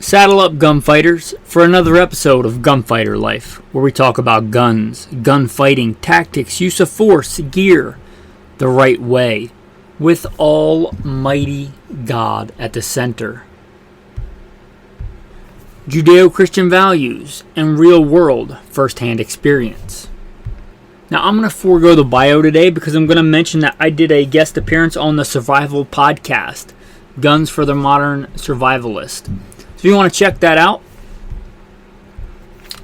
Saddle up, gunfighters, for another episode of Gunfighter Life, where we talk about guns, gunfighting, tactics, use of force, gear, the right way, with Almighty God at the center. Judeo-Christian values and real-world first-hand experience. Now, I'm going to forego the bio today because I'm going to mention that I did a guest appearance on the Survival Podcast, Guns for the Modern Survivalist. So if you want to check that out,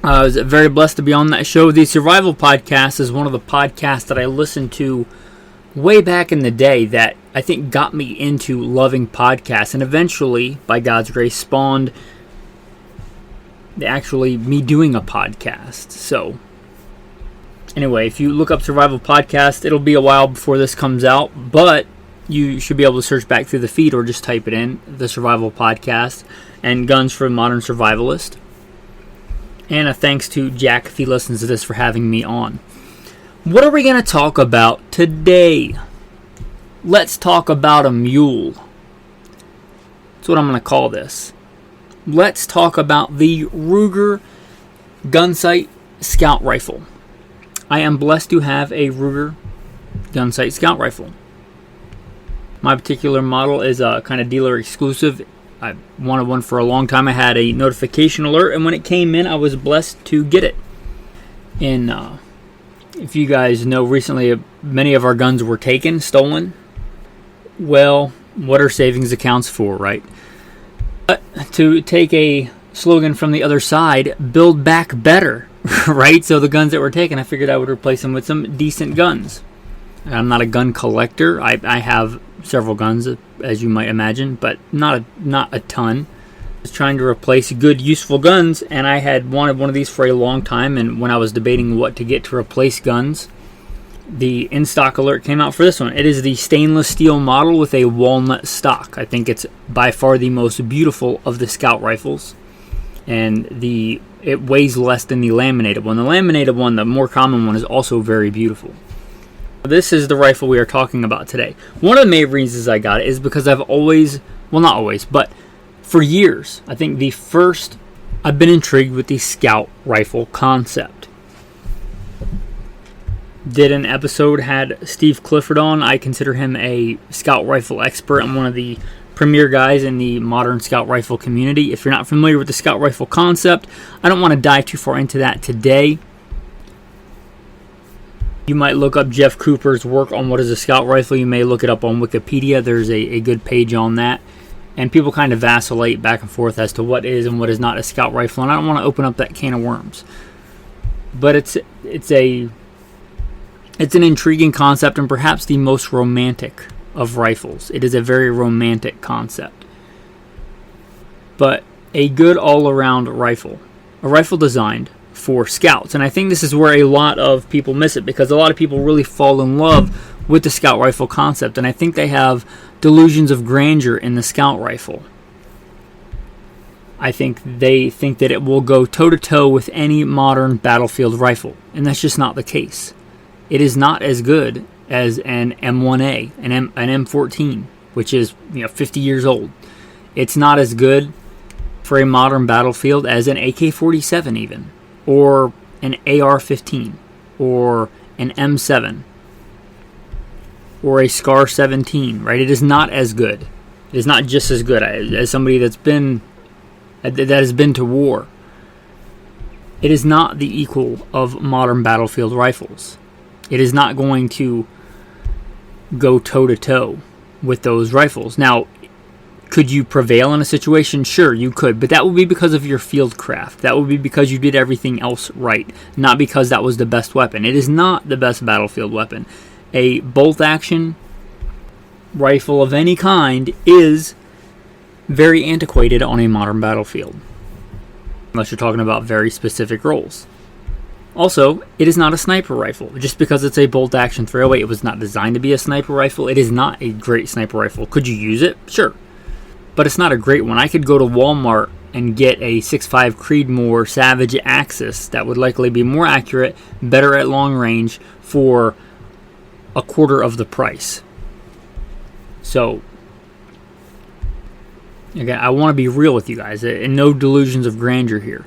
I was very blessed to be on that show. The Survival Podcast is one of the podcasts that I listened to way back in the day that I think got me into loving podcasts, and eventually, by God's grace, spawned actually me doing a podcast. So anyway, if you look up Survival Podcast, it'll be a while before this comes out, but you should be able to search back through the feed or just type it in, the Survival Podcast, and Guns for the Modern Survivalist. And a thanks to Jack, if he listens to this, for having me on. What are we going to talk about today? Let's talk about a mule. That's what I'm going to call this. Let's talk about the Ruger Gunsight Scout Rifle. I am blessed to have a Ruger Gunsight Scout Rifle. My particular model is a kind of dealer exclusive. I wanted one for a long time. I had a notification alert, and when it came in, I was blessed to get it. And if you guys know, recently many of our guns were taken, stolen. Well, what are savings accounts for, right? But to take a slogan from the other side, build back better, right? So the guns that were taken, I figured I would replace them with some decent guns. I'm not a gun collector. I have several guns, as you might imagine, but not a ton. I was trying to replace good, useful guns, and I had wanted one of these for a long time, and when I was debating what to get to replace guns, the in-stock alert came out for this one. It is the stainless steel model with a walnut stock. I think it's by far the most beautiful of the Scout rifles, and it weighs less than the laminated one. The laminated one, the more common one, is also very beautiful. This is the rifle we are talking about today. One of the main reasons I got it is because I've always, well, not always, but for years, I think I've been intrigued with the Scout rifle concept. Did an episode, had Steve Clifford on. I consider him a Scout rifle expert. I'm one of the premier guys in the modern Scout rifle community. If you're not familiar with the Scout rifle concept, I don't want to dive too far into that today. You might look up Jeff Cooper's work on what is a Scout rifle. You may look it up on Wikipedia. There's a good page on that. And people kind of vacillate back and forth as to what is and what is not a Scout rifle. And I don't want to open up that can of worms. But it's an intriguing concept, and perhaps the most romantic of rifles. It is a very romantic concept. But a good all-around rifle. A rifle designed for scouts. And I think this is where a lot of people miss it, because a lot of people really fall in love with the Scout rifle concept, and I think they have delusions of grandeur in the Scout rifle. I think they think that it will go toe-to-toe with any modern battlefield rifle, and that's just not the case. It is not as good as an M1A, an M14, which is 50 years old. It's not as good for a modern battlefield as an AK-47 even, or an AR-15, or an M7, or a SCAR 17, right? It is not as good. It is not just as good as somebody that has been to war. It is not the equal of modern battlefield rifles. It is not going to go toe-to-toe with those rifles. Now, could you prevail in a situation? Sure, you could, but that would be because of your field craft. That would be because you did everything else right, not because that was the best weapon. It is not the best battlefield weapon. A bolt-action rifle of any kind is very antiquated on a modern battlefield, unless you're talking about very specific roles. Also, it is not a sniper rifle. Just because it's a bolt-action 308, it was not designed to be a sniper rifle. It is not a great sniper rifle. Could you use it? Sure. But it's not a great one. I could go to Walmart and get a 6.5 Creedmoor Savage Axis that would likely be more accurate, better at long range, for a quarter of the price. So Again, I want to be real with you guys, and no delusions of grandeur here.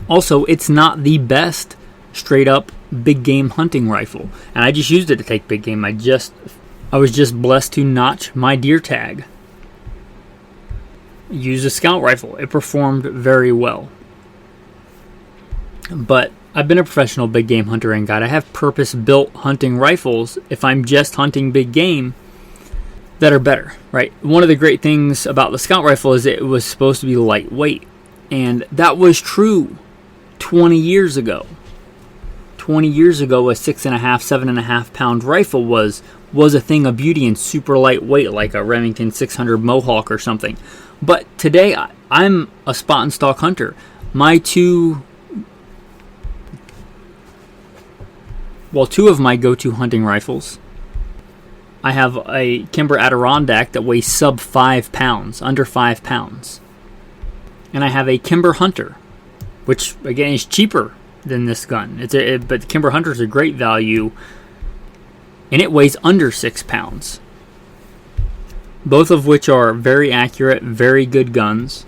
Also, it's not the best straight up big game hunting rifle, and I just used it to take big game. I was just blessed to notch my deer tag. Used a scout rifle. It performed very well. But I've been a professional big game hunter and guide. I have purpose-built hunting rifles if I'm just hunting big game that are better, right? One of the great things about the scout rifle is it was supposed to be lightweight, and that was true 20 years ago. 20 years ago, a 6.5, 7.5 pound rifle was a thing of beauty and super lightweight, like a Remington 600 Mohawk or something. But today, I'm a spot and stalk hunter. Two of my go-to hunting rifles. I have a Kimber Adirondack that weighs sub 5 pounds, under 5 pounds. And I have a Kimber Hunter, which again is cheaper than this gun. But the Kimber Hunter is a great value, and it weighs under 6 pounds. Both of which are very accurate, very good guns.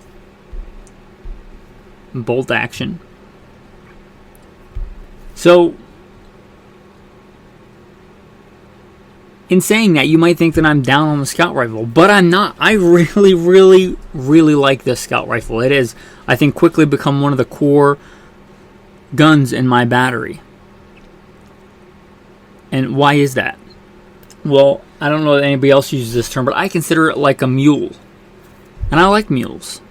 Bolt action. So, in saying that, you might think that I'm down on the scout rifle, but I'm not. I really, really, really like this scout rifle. It is, I think, quickly become one of the core guns in my battery. And why is that? Well, I don't know that anybody else uses this term, but I consider it like a mule. And I like mules.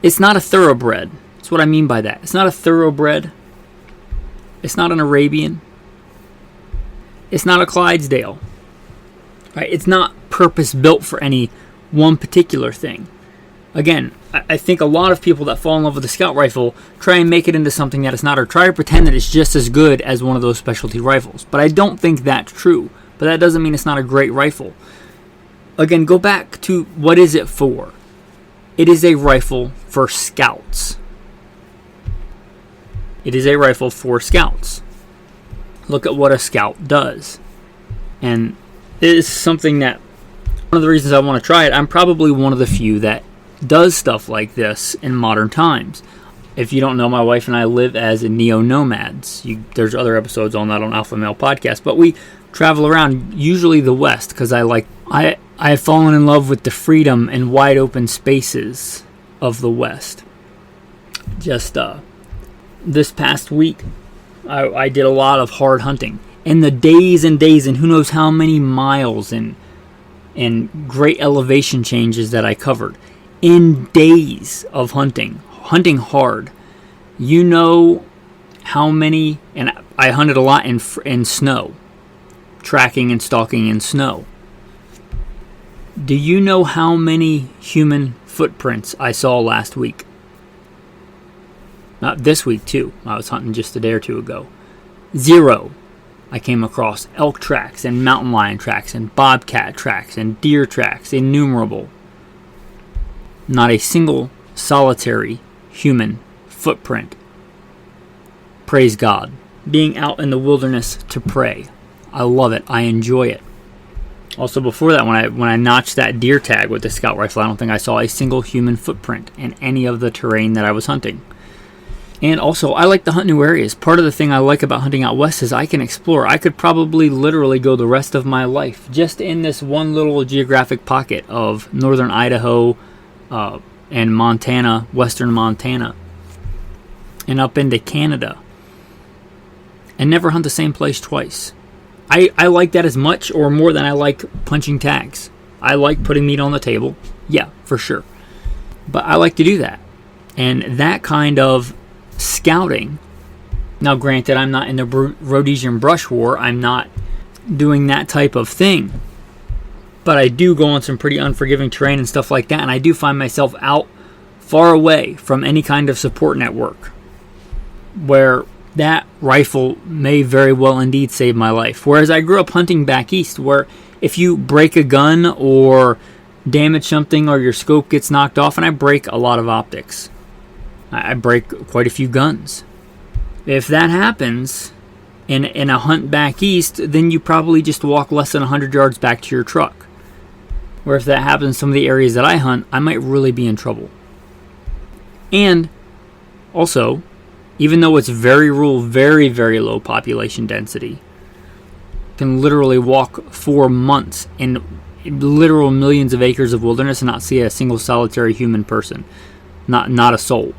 It's not a thoroughbred. That's what I mean by that. It's not a thoroughbred. It's not an Arabian. It's not a Clydesdale. Right? It's not purpose-built for any one particular thing. Again, I think a lot of people that fall in love with the scout rifle try and make it into something that it's not, or try to pretend that it's just as good as one of those specialty rifles. But I don't think that's true. But that doesn't mean it's not a great rifle. Again, go back to what is it for? It is a rifle for scouts. It is a rifle for scouts. Look at what a scout does. And it is something that, one of the reasons I want to try it, I'm probably one of the few that does stuff like this in modern times. If you don't know, my wife and I live as neo-nomads. There's other episodes on that on Alpha Male Podcast, but we travel around, usually the West, because I have fallen in love with the freedom and wide open spaces of the West. Just this past week, I did a lot of hard hunting, and the days and days and who knows how many miles and great elevation changes that I covered in days of hunting hard. You know how many, and I hunted a lot in snow, tracking and stalking in snow. Do you know how many human footprints I saw last week? Not this week too. I was hunting just a day or two ago. 0. I came across elk tracks and mountain lion tracks and bobcat tracks and deer tracks, innumerable. Not a single solitary human footprint. Praise God. Being out in the wilderness to pray. I love it. I enjoy it. Also, before that, when I notched that deer tag with the scout rifle, I don't think I saw a single human footprint in any of the terrain that I was hunting. And also, I like to hunt new areas. Part of the thing I like about hunting out west is I can explore. I could probably literally go the rest of my life just in this one little geographic pocket of northern Idaho and Montana, western Montana, and up into Canada, and never hunt the same place twice. I like that as much or more than I like punching tags. I like putting meat on the table. Yeah, for sure. But I like to do that. And that kind of scouting. Now, granted, I'm not in the Rhodesian brush war. I'm not doing that type of thing. But I do go on some pretty unforgiving terrain and stuff like that. And I do find myself out far away from any kind of support network, where that rifle may very well indeed save my life. Whereas I grew up hunting back east, where if you break a gun or damage something or your scope gets knocked off, and I break a lot of optics. I break quite a few guns. If that happens in a hunt back east, then you probably just walk less than 100 yards back to your truck. where if that happens in some of the areas that I hunt, I might really be in trouble. And also, even though it's very rural, very, very low population density, you can literally walk for months in literal millions of acres of wilderness and not see a single solitary human person. Not a soul.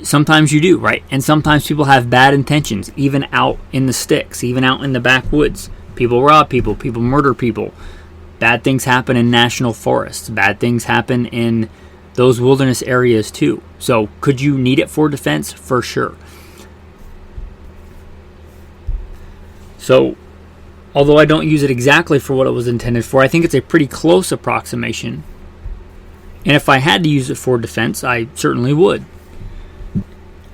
Sometimes you do, right? And sometimes people have bad intentions, even out in the sticks, even out in the backwoods. People rob people, people murder people. Bad things happen in national forests. Bad things happen in those wilderness areas too. So could you need it for defense? For sure. So although I don't use it exactly for what it was intended for, I think it's a pretty close approximation. And if I had to use it for defense, I certainly would.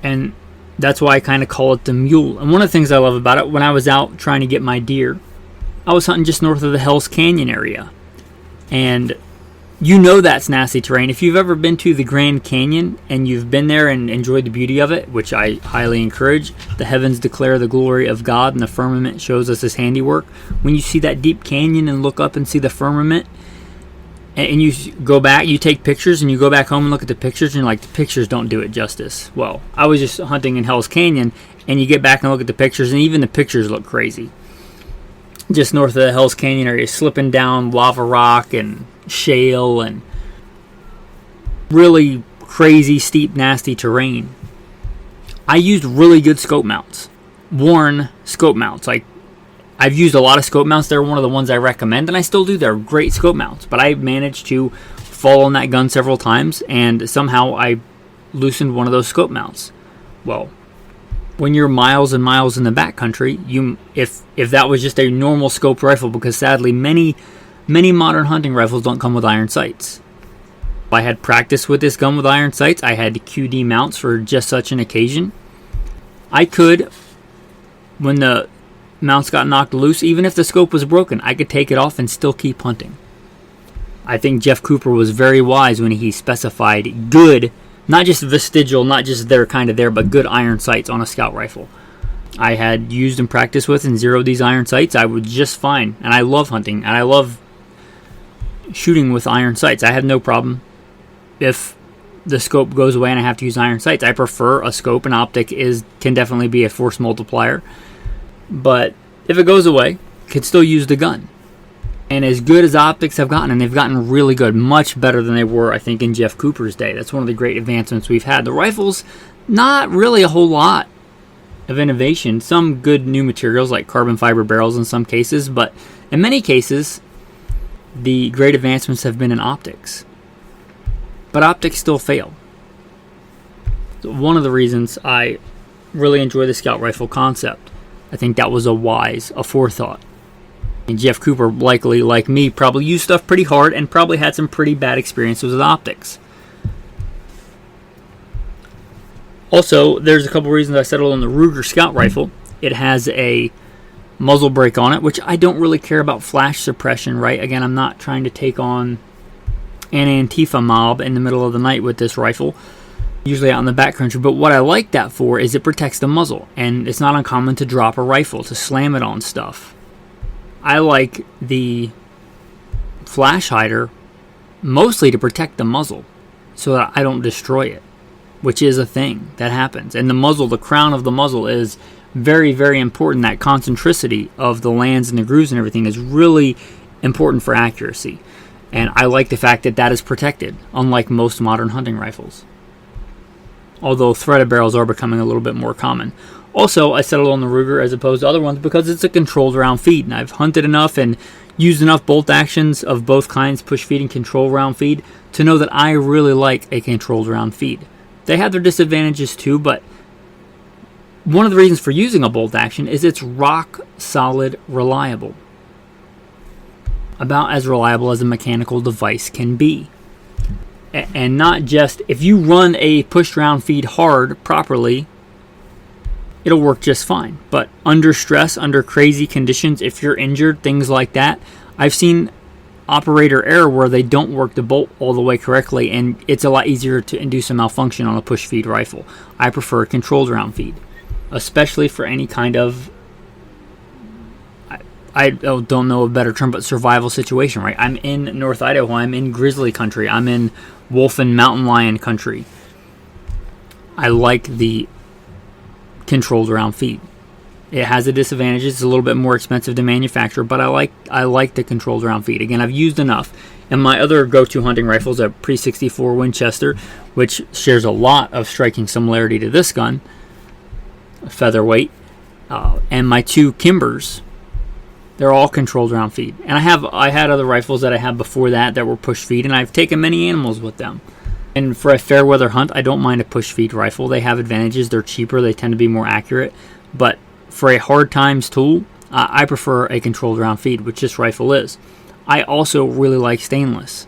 And that's why I kind of call it the Mule. And one of the things I love about it, when I was out trying to get my deer, I was hunting just north of the Hell's Canyon area. And you know that's nasty terrain. If you've ever been to the Grand Canyon and you've been there and enjoyed the beauty of it, which I highly encourage, the heavens declare the glory of God and the firmament shows us his handiwork. When you see that deep canyon and look up and see the firmament, and you go back, you take pictures and you go back home and look at the pictures and you're like, the pictures don't do it justice. Well, I was just hunting in Hell's Canyon and you get back and look at the pictures and even the pictures look crazy. Just north of the Hell's Canyon area, slipping down lava rock and shale and really crazy, steep, nasty terrain. I used really good scope mounts, worn scope mounts. Like, I've used a lot of scope mounts. They're one of the ones I recommend, and I still do. They're great scope mounts, but I managed to fall on that gun several times, and somehow I loosened one of those scope mounts. Well, when you're miles and miles in the backcountry, if that was just a normal scoped rifle, because sadly many modern hunting rifles don't come with iron sights. I had practice with this gun with iron sights. I had QD mounts for just such an occasion. I could, when the mounts got knocked loose, even if the scope was broken, I could take it off and still keep hunting. I think Jeff Cooper was very wise when he specified good, not just vestigial, not just there kind of there, but good iron sights on a scout rifle. I had used and practiced with and zeroed these iron sights. I was just fine, and I love hunting, and I love shooting with iron sights. I have no problem if the scope goes away and I have to use iron sights. I prefer a scope. An optic can definitely be a force multiplier. But if it goes away, could still use the gun. And as good as optics have gotten, and they've gotten really good, much better than they were, I think, in Jeff Cooper's day. That's one of the great advancements we've had. The rifles, not really a whole lot of innovation. Some good new materials like carbon fiber barrels in some cases, but in many cases, the great advancements have been in optics. But optics still fail. So one of the reasons I really enjoy the scout rifle concept, I think that was a forethought. And Jeff Cooper, likely, like me, probably used stuff pretty hard and probably had some pretty bad experiences with optics. Also, there's a couple reasons I settled on the Ruger Scout Rifle. It has a muzzle brake on it, which I don't really care about flash suppression, right? Again, I'm not trying to take on an Antifa mob in the middle of the night with this rifle, usually out in the backcountry. But what I like that for is it protects the muzzle, and it's not uncommon to drop a rifle, to slam it on stuff. I like the flash hider mostly to protect the muzzle so that I don't destroy it, which is a thing that happens. And the muzzle, the crown of the muzzle, is very, very important. That concentricity of the lands and the grooves and everything is really important for accuracy. And I like the fact that that is protected, unlike most modern hunting rifles. Although threaded barrels are becoming a little bit more common. Also, I settled on the Ruger as opposed to other ones because it's a controlled round feed. And I've hunted enough and used enough bolt actions of both kinds, push feed and control round feed, to know that I really like a controlled round feed. They have their disadvantages too, but one of the reasons for using a bolt action is it's rock solid reliable. About as reliable as a mechanical device can be. And not just, if you run a pushed round feed hard properly, it'll work just fine. But under stress, under crazy conditions, if you're injured, things like that, I've seen operator error where they don't work the bolt all the way correctly, and it's a lot easier to induce a malfunction on a push feed rifle. I prefer a controlled round feed, especially for any kind of I don't know a better term, but survival situation, right? I'm in North Idaho. I'm in grizzly country. I'm in wolf and mountain lion country. I like the controlled round feed. It has the disadvantages. It's a little bit more expensive to manufacture, but I like the controlled round feed. Again, I've used enough. And my other go-to hunting rifle is a Pre-64 Winchester, which shares a lot of striking similarity to this gun, featherweight. And my 2 Kimbers, they're all controlled round feed. And I had other rifles that I had before that were push feed, and I've taken many animals with them. And for a fair weather hunt, I don't mind a push feed rifle. They have advantages. They're cheaper. They tend to be more accurate. But for a hard times tool, I prefer a controlled round feed, which this rifle is. I also really like stainless.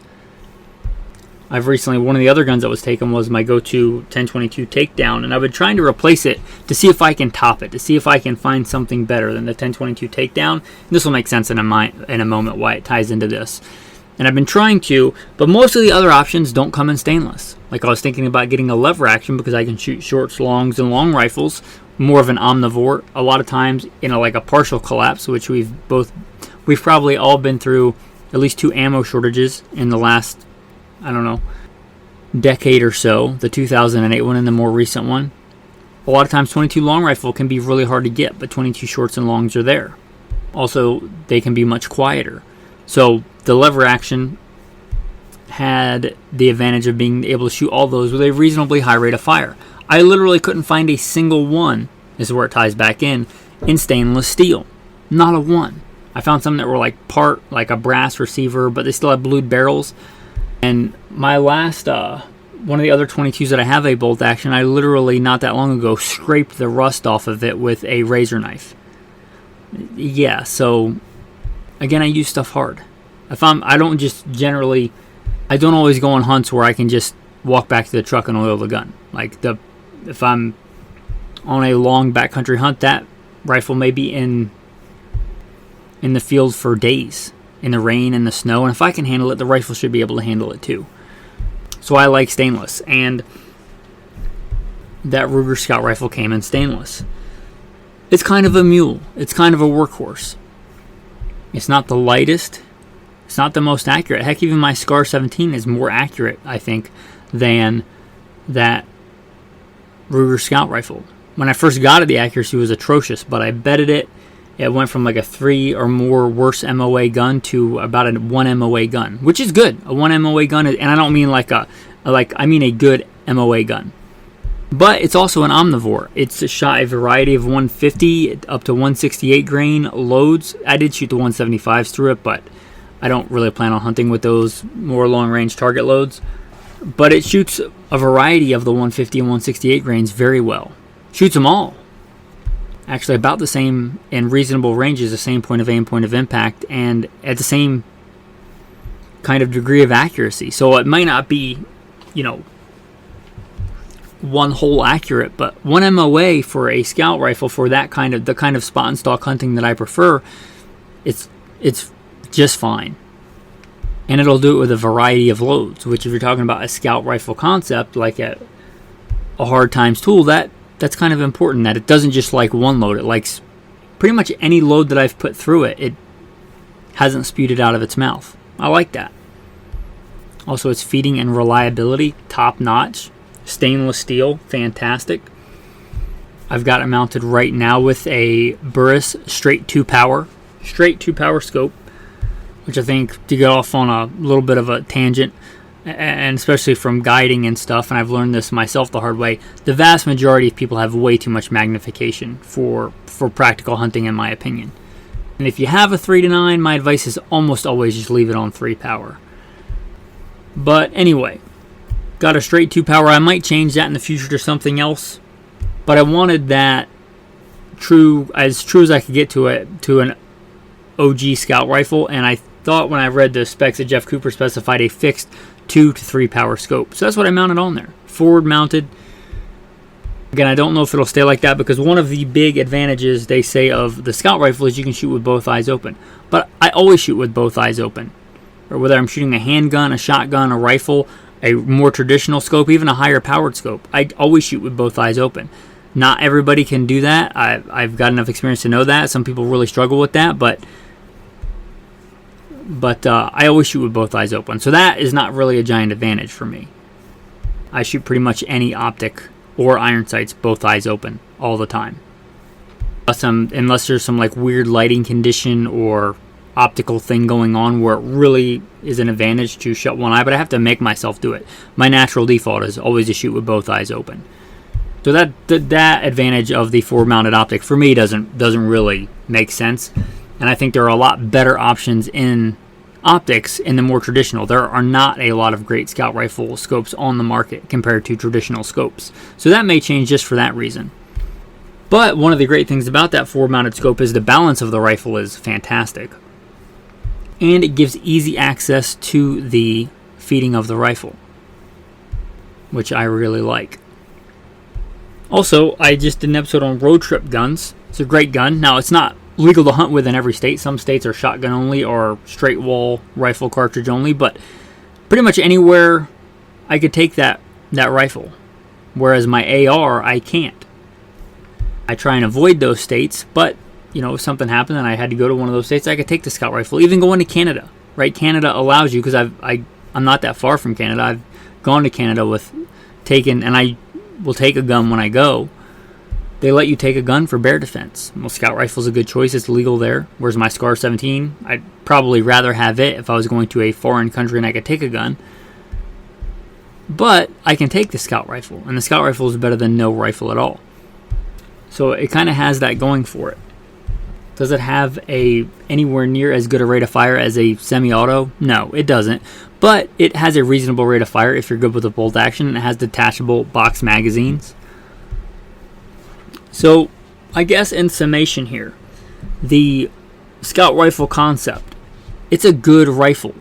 One of the other guns that was taken was my go-to 1022 Takedown, and I've been trying to replace it to see if I can top it, to see if I can find something better than the 1022 Takedown. This will make sense in a moment why it ties into this. And I've been trying to, but most of the other options don't come in stainless. Like I was thinking about getting a lever action because I can shoot shorts, longs, and long rifles, more of an omnivore. A lot of times in a partial collapse, which we've probably all been through at least 2 ammo shortages in the last, decade or so. The 2008 one and the more recent one. A lot of times 22 long rifle can be really hard to get, but 22 shorts and longs are there. Also, they can be much quieter. So the lever action had the advantage of being able to shoot all those with a reasonably high rate of fire. I literally couldn't find a single one, this is where it ties back in stainless steel. Not a one. I found some that were part like a brass receiver, but they still have blued barrels. And my last, one of the other 22s that I have a bolt action, I literally not that long ago scraped the rust off of it with a razor knife. Yeah, so again, I use stuff hard. I don't always go on hunts where I can just walk back to the truck and oil the gun. If I'm on a long backcountry hunt, that rifle may be in the field for days, in the rain and the snow, and if I can handle it, the rifle should be able to handle it too. So I like stainless, and that Ruger Scout rifle came in stainless. It's kind of a mule. It's kind of a workhorse. It's not the lightest. It's not the most accurate. Heck, even my Scar 17 is more accurate, I think, than that Ruger Scout rifle. When I first got it, the accuracy was atrocious, but I betted it. It went from a 3 or more worse MOA gun to about a 1 MOA gun, which is good. A 1 MOA gun, and I don't mean I mean a good MOA gun. But it's also an omnivore. It's shot a variety of 150 up to 168 grain loads. I did shoot the 175s through it, but I don't really plan on hunting with those more long-range target loads. But it shoots a variety of the 150 and 168 grains very well. Shoots them all. Actually about the same in reasonable ranges, the same point of aim, point of impact, and at the same kind of degree of accuracy. So it might not be, one hole accurate, but 1 MOA for a scout rifle for the kind of spot and stalk hunting that I prefer, it's just fine. And it'll do it with a variety of loads, which if you're talking about a scout rifle concept, like a hard times tool, that's kind of important, that it doesn't just like one load. It likes pretty much any load that I've put through it. It hasn't spewed it out of its mouth. I like that. Also, its feeding and reliability, top notch. Stainless steel, fantastic. I've got it mounted right now with a Burris straight 2 power scope, which I think, to get off on a little bit of a tangent, and especially from guiding and stuff, and I've learned this myself the hard way, the vast majority of people have way too much magnification for practical hunting, in my opinion. And if you have a 3-9, my advice is almost always just leave it on 3 power. But anyway, got a straight 2 power. I might change that in the future to something else, but I wanted that as true as I could get to an OG scout rifle, and I thought when I read the specs that Jeff Cooper specified a fixed 2 to 3 power scope. So that's what I mounted on there. Forward mounted. Again, I don't know if it'll stay like that, because one of the big advantages they say of the scout rifle is you can shoot with both eyes open. But I always shoot with both eyes open. Or whether I'm shooting a handgun, a shotgun, a rifle, a more traditional scope, even a higher powered scope, I always shoot with both eyes open. Not everybody can do that. I've got enough experience to know that. Some people really struggle with that, but but I always shoot with both eyes open. So that is not really a giant advantage for me. I shoot pretty much any optic or iron sights both eyes open all the time. Unless there's some like weird lighting condition or optical thing going on where it really is an advantage to shut one eye, but I have to make myself do it. My natural default is always to shoot with both eyes open. So that advantage of the forward-mounted optic for me doesn't really make sense, and I think there are a lot better options in optics in the more traditional. There are not a lot of great scout rifle scopes on the market compared to traditional scopes, so that may change just for that reason. But one of the great things about that forward-mounted scope is the balance of the rifle is fantastic, and it gives easy access to the feeding of the rifle, which I really like. Also, I just did an episode on road trip guns. It's a great gun. Now, it's not legal to hunt with in every state. Some states are shotgun only or straight wall rifle cartridge only, but pretty much anywhere I could take that rifle, whereas my AR, I can't. I try and avoid those states, but if something happened and I had to go to one of those states, I could take the scout rifle. Even going to Canada, right? Canada allows you, because I'm not that far from Canada. I've gone to Canada and I will take a gun when I go. They let you take a gun for bear defense. Well, scout rifle's a good choice. It's legal there. Whereas my Scar 17, I'd probably rather have it if I was going to a foreign country and I could take a gun. But I can take the scout rifle, and the scout rifle is better than no rifle at all. So it kind of has that going for it. Does it have anywhere near as good a rate of fire as a semi-auto? No, it doesn't. But it has a reasonable rate of fire if you're good with the bolt action, and it has detachable box magazines. So, I guess in summation here, the scout rifle concept, it's a good rifle.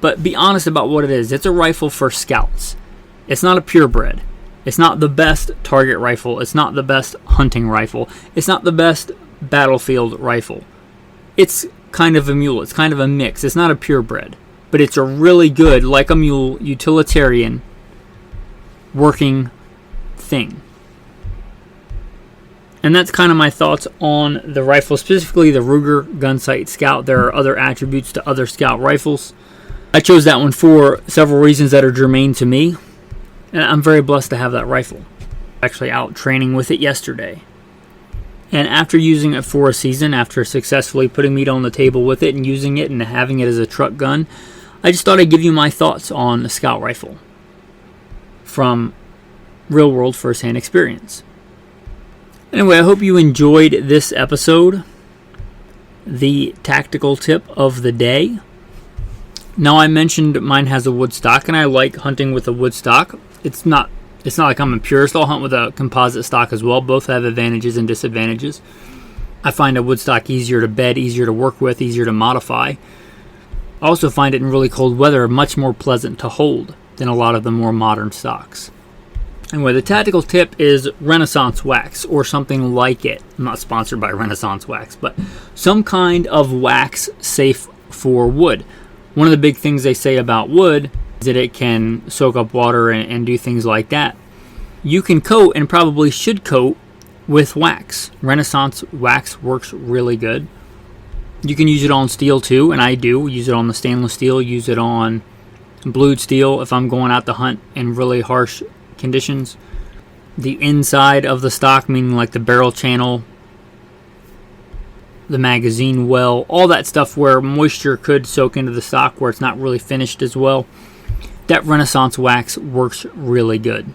But be honest about what it is. It's a rifle for scouts. It's not a purebred. It's not the best target rifle. It's not the best hunting rifle. It's not the best battlefield rifle. It's kind of a mule. It's kind of a mix. It's not a purebred. But it's a really good, like a mule, utilitarian, working thing. And that's kind of my thoughts on the rifle, specifically the Ruger Gunsight Scout. There are other attributes to other Scout rifles. I chose that one for several reasons that are germane to me. And I'm very blessed to have that rifle. Actually out training with it yesterday. And after using it for a season, after successfully putting meat on the table with it and using it and having it as a truck gun, I just thought I'd give you my thoughts on the scout rifle from real-world first-hand experience. Anyway, I hope you enjoyed this episode. The tactical tip of the day. Now, I mentioned mine has a wood stock, and I like hunting with a wood stock. It's not like I'm a purist. I'll hunt with a composite stock as well. Both have advantages and disadvantages. I find a wood stock easier to bed, easier to work with, easier to modify. I also find it in really cold weather much more pleasant to hold than a lot of the more modern stocks. Anyway, the tactical tip is Renaissance wax or something like it. I'm not sponsored by Renaissance wax, but some kind of wax safe for wood. One of the big things they say about wood is that it can soak up water and do things like that. You can coat, and probably should coat, with wax. Renaissance wax works really good. You can use it on steel too, and I do. Use it on the stainless steel, use it on blued steel if I'm going out to hunt in really harsh conditions. The inside of the stock, meaning like the barrel channel, the magazine well, all that stuff where moisture could soak into the stock where it's not really finished as well, that Renaissance wax works really good.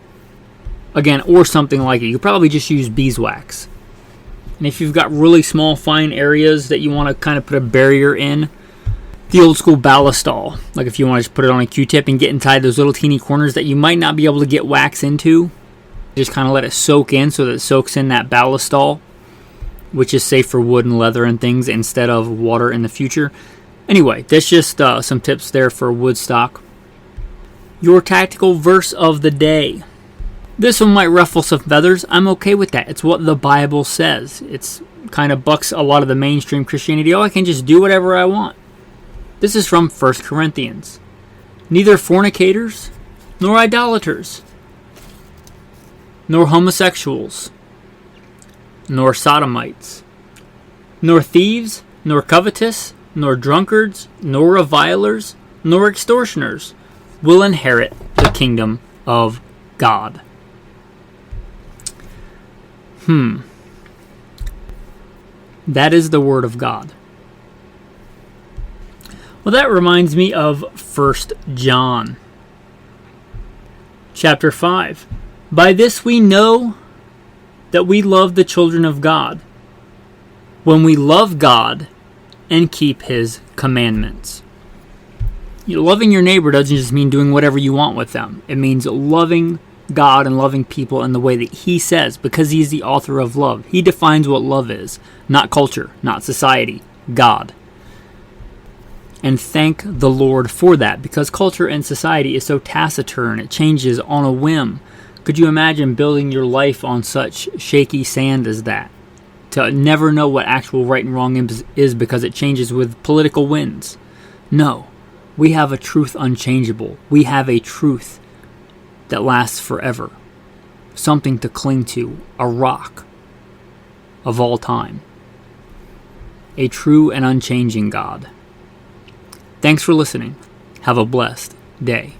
Again, or something like it. You could probably just use beeswax. And if you've got really small, fine areas that you want to kind of put a barrier in, the old school ballistol, like if you want to just put it on a Q-tip and get inside those little teeny corners that you might not be able to get wax into, just kind of let it soak in so that it soaks in that ballistol, which is safe for wood and leather and things instead of water in the future. Anyway, that's just some tips there for wood stock. Your tactical verse of the day. This one might ruffle some feathers. I'm okay with that. It's what the Bible says. It's kind of bucks a lot of the mainstream Christianity. Oh, I can just do whatever I want. This is from 1 Corinthians. Neither fornicators, nor idolaters, nor homosexuals, nor sodomites, nor thieves, nor covetous, nor drunkards, nor revilers, nor extortioners will inherit the kingdom of God. That is the word of God. Well, that reminds me of 1 John. Chapter 5. By this we know that we love the children of God, when we love God and keep His commandments. Loving your neighbor doesn't just mean doing whatever you want with them. It means loving God and loving people in the way that He says, because He is the author of love. He defines what love is, not culture, not society, God. And thank the Lord for that, because culture and society is so taciturn. It changes on a whim. Could you imagine building your life on such shaky sand as that? To never know what actual right and wrong is because it changes with political winds. No, we have a truth unchangeable. We have a truth that lasts forever. Something to cling to, a rock of all time. A true and unchanging God. Thanks for listening. Have a blessed day.